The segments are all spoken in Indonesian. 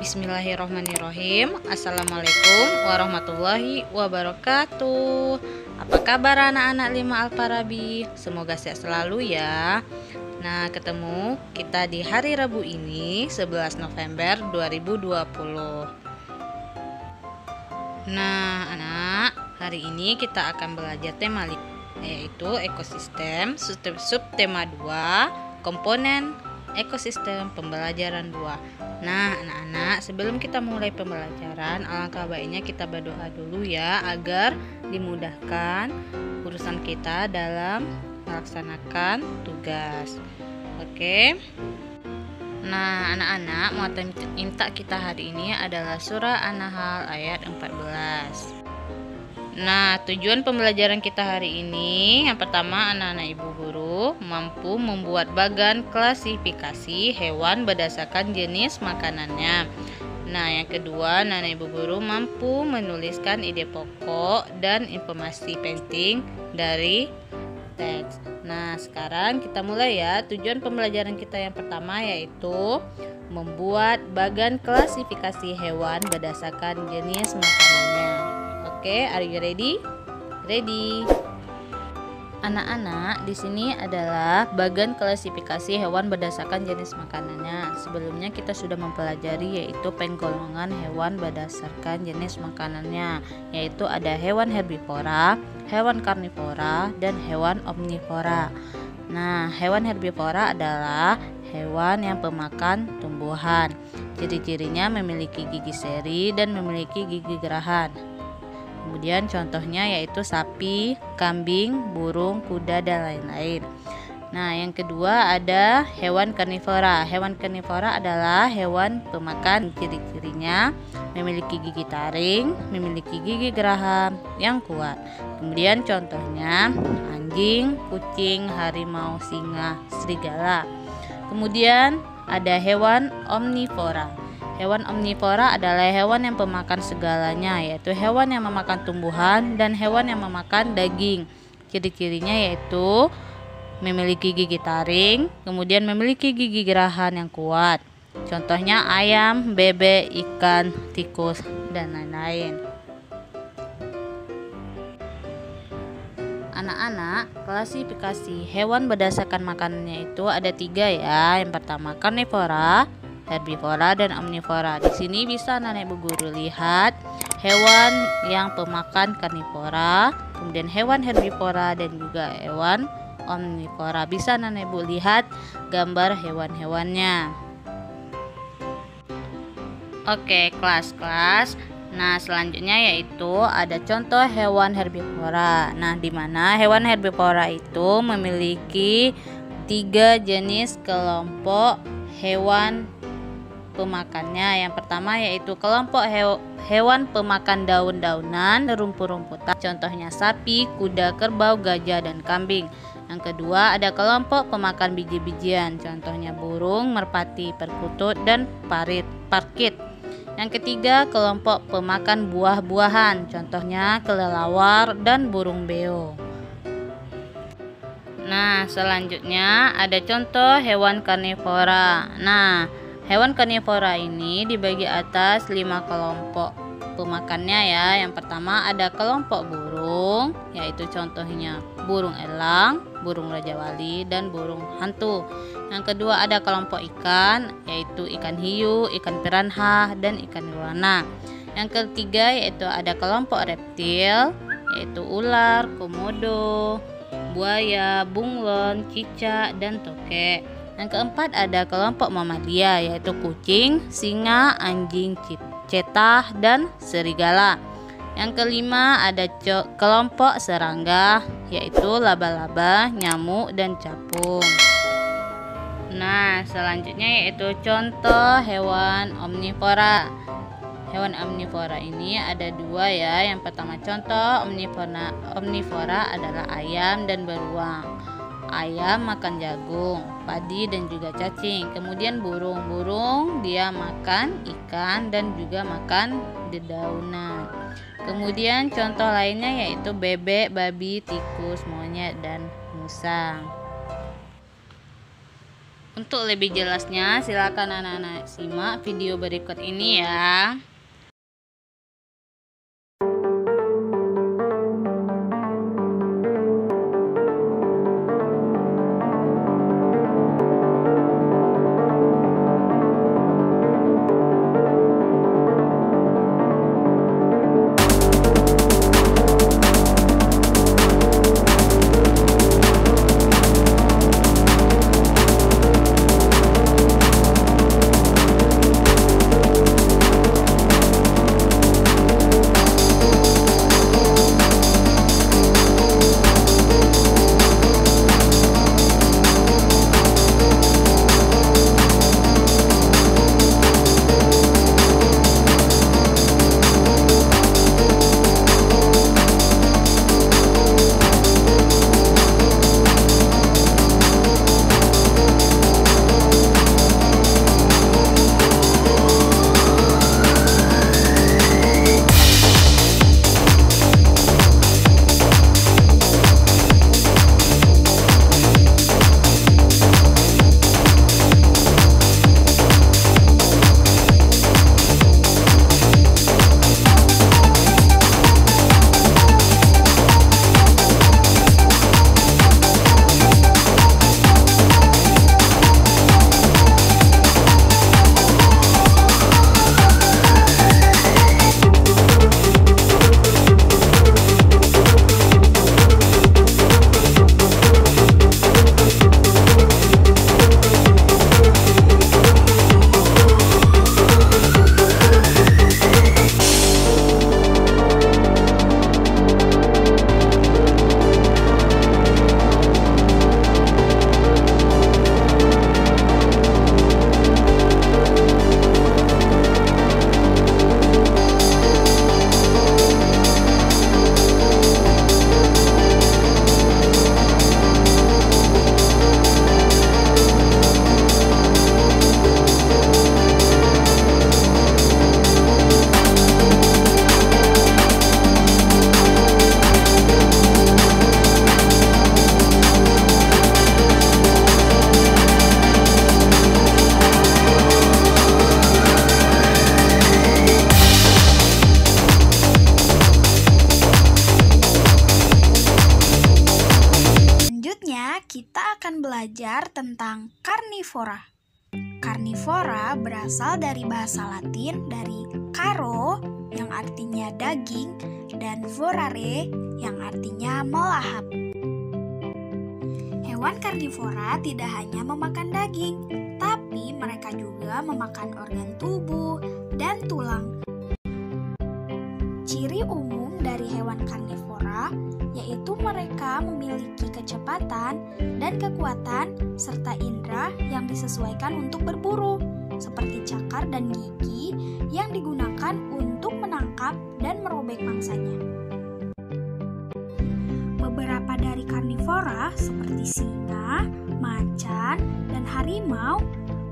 Bismillahirrahmanirrahim. Assalamualaikum warahmatullahi wabarakatuh. Apa kabar anak-anak 5 Al-Farabi? Semoga sehat selalu ya. Nah, ketemu kita di hari Rabu ini 11 November 2020. Nah, anak, hari ini kita akan belajar tema yaitu ekosistem, subtema 2, komponen ekosistem, pembelajaran 2. Nah, anak-anak, sebelum kita mulai pembelajaran, alangkah baiknya kita berdoa dulu ya, agar dimudahkan urusan kita dalam melaksanakan tugas. Oke. Nah, anak-anak, muatan minta kita hari ini adalah surah An-Nahl ayat 14. Nah, tujuan pembelajaran kita hari ini, yang pertama, anak-anak ibu guru mampu membuat bagan klasifikasi hewan berdasarkan jenis makanannya. Nah, yang kedua, anak-anak ibu guru mampu menuliskan ide pokok dan informasi penting dari teks. Nah, sekarang kita mulai ya. Tujuan pembelajaran kita yang pertama yaitu membuat bagan klasifikasi hewan berdasarkan jenis makanannya. Oke, are you ready? Ready. Anak-anak, di sini adalah bagan klasifikasi hewan berdasarkan jenis makanannya. Sebelumnya kita sudah mempelajari yaitu penggolongan hewan berdasarkan jenis makanannya, yaitu ada hewan herbivora, hewan karnivora, dan hewan omnivora. Nah, hewan herbivora adalah hewan yang pemakan tumbuhan. Ciri-cirinya memiliki gigi seri dan memiliki gigi gerahan. Kemudian contohnya yaitu sapi, kambing, burung, kuda, dan lain-lain. Nah, yang kedua ada hewan karnivora. Hewan karnivora adalah hewan pemakan. Ciri-cirinya memiliki gigi taring, memiliki gigi geraham yang kuat. Kemudian contohnya anjing, kucing, harimau, singa, serigala. Kemudian ada hewan omnivora. Hewan omnivora adalah hewan yang pemakan segalanya, yaitu hewan yang memakan tumbuhan dan hewan yang memakan daging. Ciri-cirinya yaitu memiliki gigi taring, kemudian memiliki gigi gerahan yang kuat. Contohnya ayam, bebek, ikan, tikus, dan lain-lain. Anak-anak, klasifikasi hewan berdasarkan makanannya itu ada 3 ya. Yang pertama karnivora, herbivora, dan omnivora. Di sini bisa anak ibu guru lihat hewan yang pemakan karnivora, kemudian hewan herbivora, dan juga hewan omnivora. Bisa anak ibu lihat gambar hewan-hewannya. Oke, kelas-kelas. Nah, selanjutnya yaitu ada contoh hewan herbivora. Nah, di mana hewan herbivora itu memiliki 3 jenis kelompok hewan pemakannya. Yang pertama yaitu kelompok hewan pemakan daun-daunan, rumput-rumputan. Contohnya sapi, kuda, kerbau, gajah, dan kambing. Yang kedua ada kelompok pemakan biji-bijian. Contohnya burung, merpati, perkutut, dan parkit. Yang ketiga kelompok pemakan buah-buahan. Contohnya kelelawar dan burung beo. Nah, selanjutnya ada contoh hewan karnivora. Nah, hewan karnivora ini dibagi atas 5 kelompok pemakannya ya. Yang pertama ada kelompok burung, yaitu contohnya burung elang, burung raja wali, dan burung hantu. Yang kedua ada kelompok ikan, yaitu ikan hiu, ikan piranha, dan ikan iguana. Yang ketiga yaitu ada kelompok reptil, yaitu ular, komodo, buaya, bunglon, cicak, dan tokek. Yang keempat ada kelompok mamalia, yaitu kucing, singa, anjing, cetah, dan serigala. Yang kelima ada kelompok serangga, yaitu laba-laba, nyamuk, dan capung. Nah, selanjutnya yaitu contoh hewan omnivora. Hewan omnivora ini ada 2 ya. Yang pertama contoh omnivora adalah ayam dan beruang. Ayam makan jagung, padi, dan juga cacing. Kemudian burung dia makan ikan dan juga makan dedaunan. Kemudian contoh lainnya yaitu bebek, babi, tikus, monyet, dan musang. Untuk lebih jelasnya, silakan anak-anak simak video berikut ini ya. Kita akan belajar tentang karnivora. Karnivora berasal dari bahasa Latin dari caro yang artinya daging dan vorare yang artinya melahap. Hewan karnivora tidak hanya memakan daging, tapi mereka juga memakan organ tubuh dan tulang. Ciri umum dari hewan karnivora yaitu mereka memiliki kecepatan dan kekuatan serta indera yang disesuaikan untuk berburu, seperti cakar dan gigi yang digunakan untuk menangkap dan merobek mangsanya. Beberapa dari karnivora seperti singa, macan, dan harimau,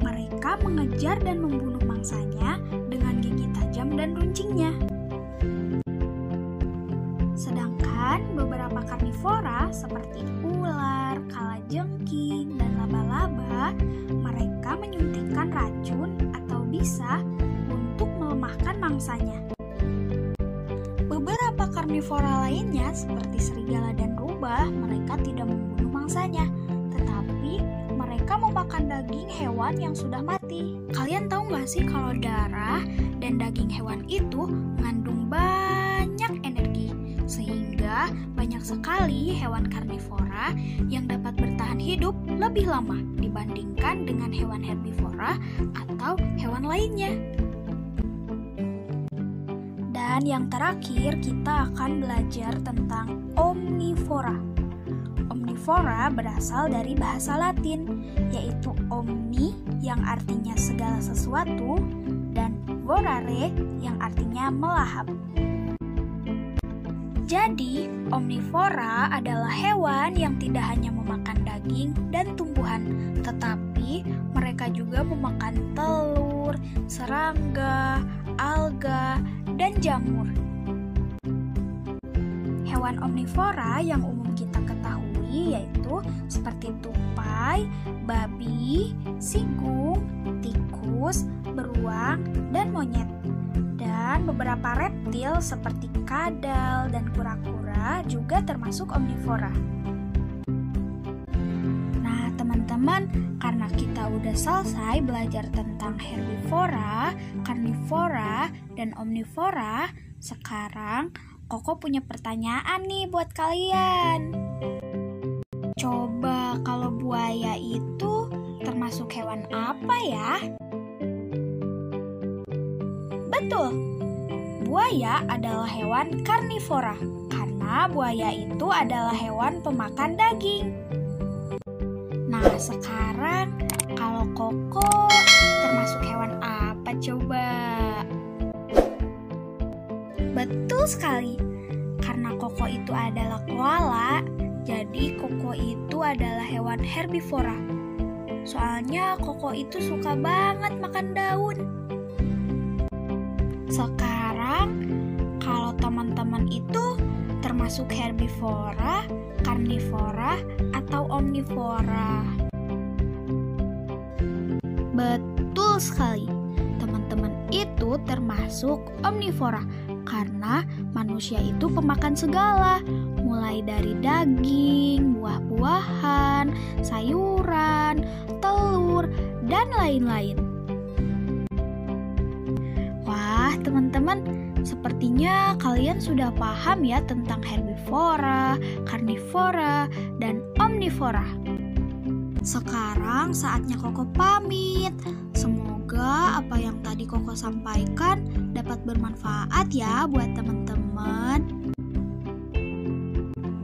mereka mengejar dan membunuh mangsanya dengan gigi tajam dan runcingnya. Sedangkan beberapa karnivora seperti ular, kalajengking, dan laba-laba, mereka menyuntikkan racun atau bisa untuk melemahkan mangsanya. Beberapa karnivora lainnya seperti serigala dan rubah, mereka tidak membunuh mangsanya, tetapi mereka memakan daging hewan yang sudah mati. Kalian tahu nggak sih kalau darah dan daging hewan itu mengandung banyak energi, sehingga banyak sekali hewan karnivora yang dapat bertahan hidup lebih lama dibandingkan dengan hewan herbivora atau hewan lainnya. Dan yang terakhir, kita akan belajar tentang omnivora. Omnivora berasal dari bahasa Latin, yaitu omni yang artinya segala sesuatu dan vorare yang artinya melahap. Jadi, omnivora adalah hewan yang tidak hanya memakan daging dan tumbuhan, tetapi mereka juga memakan telur, serangga, alga, dan jamur. Hewan omnivora yang umum kita ketahui yaitu seperti tupai, babi, sigung, tikus, beruang, dan monyet. Dan beberapa reptil seperti kadal dan kura-kura juga termasuk omnivora. Nah, teman-teman, karena kita udah selesai belajar tentang herbivora, karnivora, dan omnivora, sekarang Koko punya pertanyaan nih buat kalian. Coba kalau buaya itu termasuk hewan apa ya? Betul, buaya adalah hewan karnivora karena buaya itu adalah hewan pemakan daging. Nah, sekarang kalau Koko termasuk hewan apa coba? Betul sekali, karena Koko itu adalah koala, jadi Koko itu adalah hewan herbivora. Soalnya Koko itu suka banget makan daun. Sekarang, kalau teman-teman itu termasuk herbivora, karnivora, atau omnivora? Betul sekali, teman-teman itu termasuk omnivora karena manusia itu pemakan segala, mulai dari daging, buah-buahan, sayuran, telur, dan lain-lain. Wah, teman-teman, sepertinya kalian sudah paham ya tentang herbivora, karnivora, dan omnivora. Sekarang saatnya Koko pamit. Semoga apa yang tadi Koko sampaikan dapat bermanfaat ya buat teman-teman.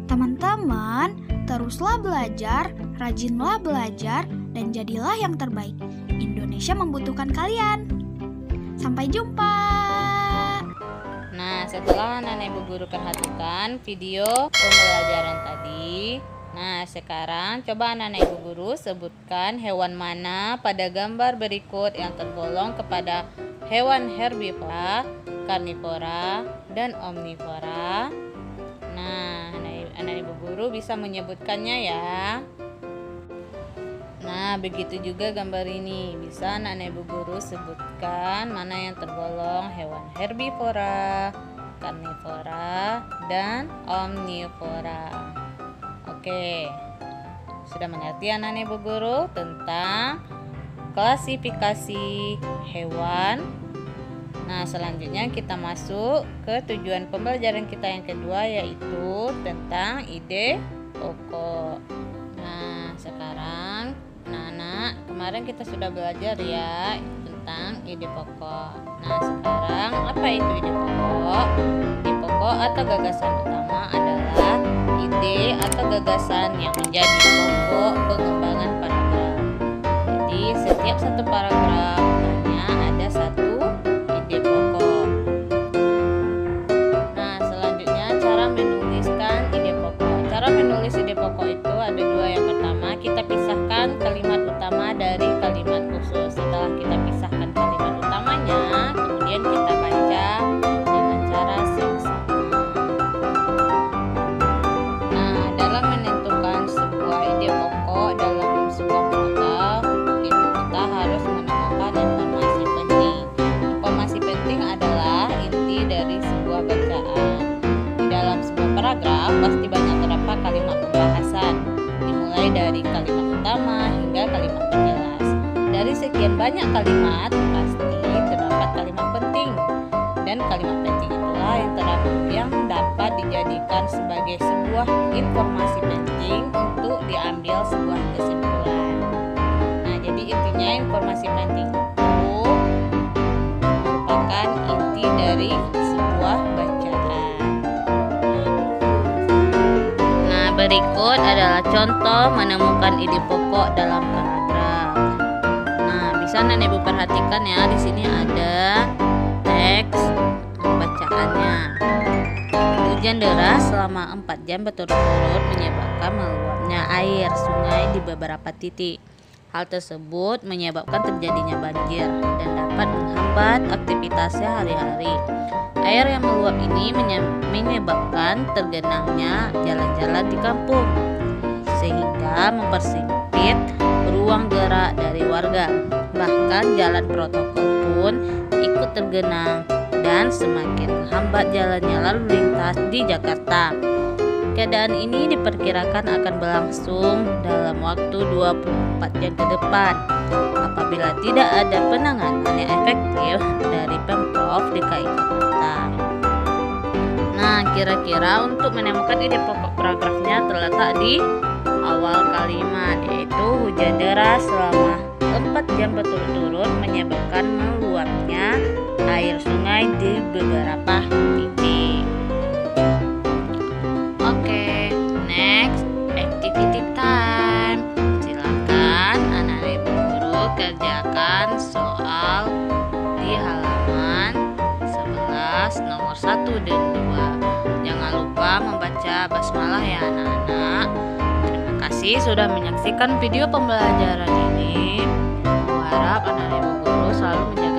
Teman-teman, teruslah belajar, rajinlah belajar, dan jadilah yang terbaik. Indonesia membutuhkan kalian. Sampai jumpa. Nah, setelah anak-anak ibu guru perhatikan video pembelajaran tadi, nah sekarang coba anak-anak ibu guru sebutkan hewan mana pada gambar berikut yang tergolong kepada hewan herbivora, karnivora, dan omnivora. Nah, anak-anak ibu guru bisa menyebutkannya ya. Nah, begitu juga gambar ini. Bisa anak-anak ibu guru sebutkan mana yang tergolong hewan herbivora, karnivora, dan omnivora. Oke, sudah mengerti anak-anak ibu guru tentang klasifikasi hewan. Nah, selanjutnya kita masuk ke tujuan pembelajaran kita yang kedua, yaitu tentang ide pokok. Nah, sekarang anak-anak, kemarin kita sudah belajar ya tentang ide pokok. Nah, sekarang apa itu ide pokok? Ide pokok atau gagasan utama adalah ide atau gagasan yang menjadi pokok pengembangan paragraf. Jadi, setiap satu paragraf hanya ada satu ide pokok. Nah, selanjutnya cara menuliskan ide pokok. Cara menulis ide pokok itu ada dua. Yang pertama, kita pisahkan kalimat utama dari kalimat khusus. Setelah kita pisahkan kalimat utamanya, kemudian kita baca dengan cara seksama. Nah, dalam menentukan sebuah ide pokok dalam sebuah paragraf, itu kita harus menemukan informasi penting. Informasi penting adalah inti dari sebuah bacaan. Di dalam sebuah paragraf pasti banyak terdapat kalimat pembahasan, dimulai dari kalimat utama hingga kalimat penjelas. Dari sekian banyak kalimat, pasti terdapat kalimat penting. Dan kalimat penting itulah yang dapat dijadikan sebagai sebuah informasi penting untuk diambil sebuah kesimpulan. Nah, jadi intinya informasi penting itu merupakan inti dari sebuah bacaan. Nah, berikut adalah contoh menemukan ide pokok dalam paragraf. Nah, bisa Nenek Ibu perhatikan ya, di sini ada teks bacaannya. Hujan deras selama 4 jam berturut-turut menyebabkan meluapnya air sungai di beberapa titik. Hal tersebut menyebabkan terjadinya banjir dan dapat menghambat aktivitas sehari-hari. Air yang meluap ini menyebabkan tergenangnya jalan-jalan di kampung, sehingga sehingga mempersempit ruang gerak dari warga. Bahkan jalan protokol pun ikut tergenang dan semakin menghambat jalannya lalu lintas di Jakarta. Keadaan ini diperkirakan akan berlangsung dalam waktu 24 jam ke depan apabila tidak ada penanganan yang efektif dari Pemprov DKI Jakarta. Nah, kira-kira untuk menemukan ide pokok paragrafnya terletak di awal kalimat, yaitu hujan deras selama 4 jam berturut-turut menyebabkan meluapnya air sungai di beberapa titik. Oke, next activity time. Silakan anak ibu guru kerjakan soal di halaman 11 nomor 1 dan 2. Jangan lupa membaca basmalah ya anak-anak. Terima kasih sudah menyaksikan video pembelajaran ini. Aku harap anak ibu guru selalu menjaga